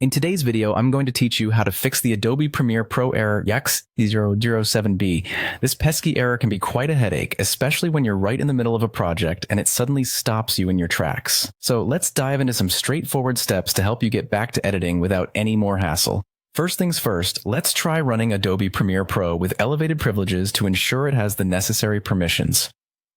In today's video, I'm going to teach you how to fix the Adobe Premiere Pro error 0xc00007b. This pesky error can be quite a headache, especially when you're right in the middle of a project and it suddenly stops you in your tracks. So let's dive into some straightforward steps to help you get back to editing without any more hassle. First things first, let's try running Adobe Premiere Pro with elevated privileges to ensure it has the necessary permissions.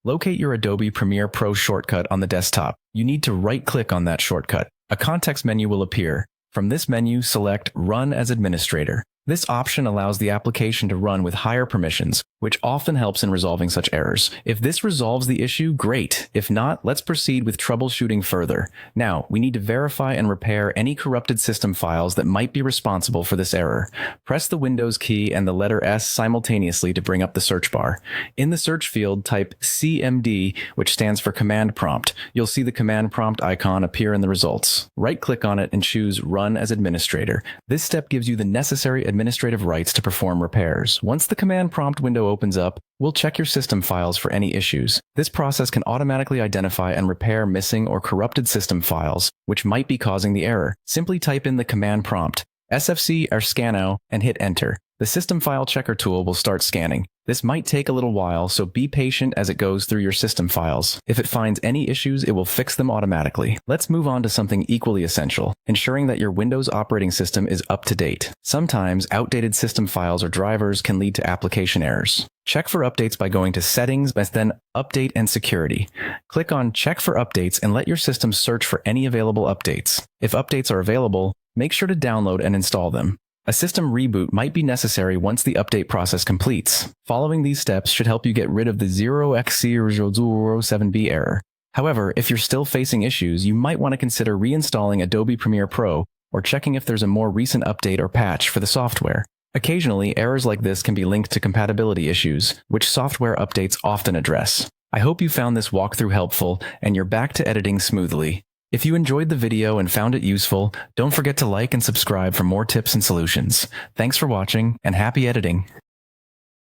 Locate your Adobe Premiere Pro shortcut on the desktop. You need to right-click on that shortcut. A context menu will appear. From this menu, select Run as Administrator. This option allows the application to run with higher permissions, which often helps in resolving such errors. If this resolves the issue, great. If not, let's proceed with troubleshooting further. Now, we need to verify and repair any corrupted system files that might be responsible for this error. Press the Windows key and the letter S simultaneously to bring up the search bar. In the search field, type CMD, which stands for Command Prompt. You'll see the Command Prompt icon appear in the results. Right-click on it and choose Run as Administrator. This step gives you the necessary administrative rights to perform repairs. Once the Command Prompt window opens up, we'll check your system files for any issues. This process can automatically identify and repair missing or corrupted system files, which might be causing the error. Simply type in the command prompt, sfc0xc00007b, and hit enter. The System File Checker tool will start scanning. This might take a little while, so be patient as it goes through your system files. If it finds any issues, it will fix them automatically. Let's move on to something equally essential, ensuring that your Windows operating system is up to date. Sometimes outdated system files or drivers can lead to application errors. Check for updates by going to Settings, but then Update and Security. Click on Check for Updates and let your system search for any available updates. If updates are available, make sure to download and install them. A system reboot might be necessary once the update process completes. Following these steps should help you get rid of the 0xc00007b error. However, if you're still facing issues, you might want to consider reinstalling Adobe Premiere Pro or checking if there's a more recent update or patch for the software. Occasionally, errors like this can be linked to compatibility issues, which software updates often address. I hope you found this walkthrough helpful and you're back to editing smoothly. If you enjoyed the video and found it useful, don't forget to like and subscribe for more tips and solutions. Thanks for watching, and happy editing!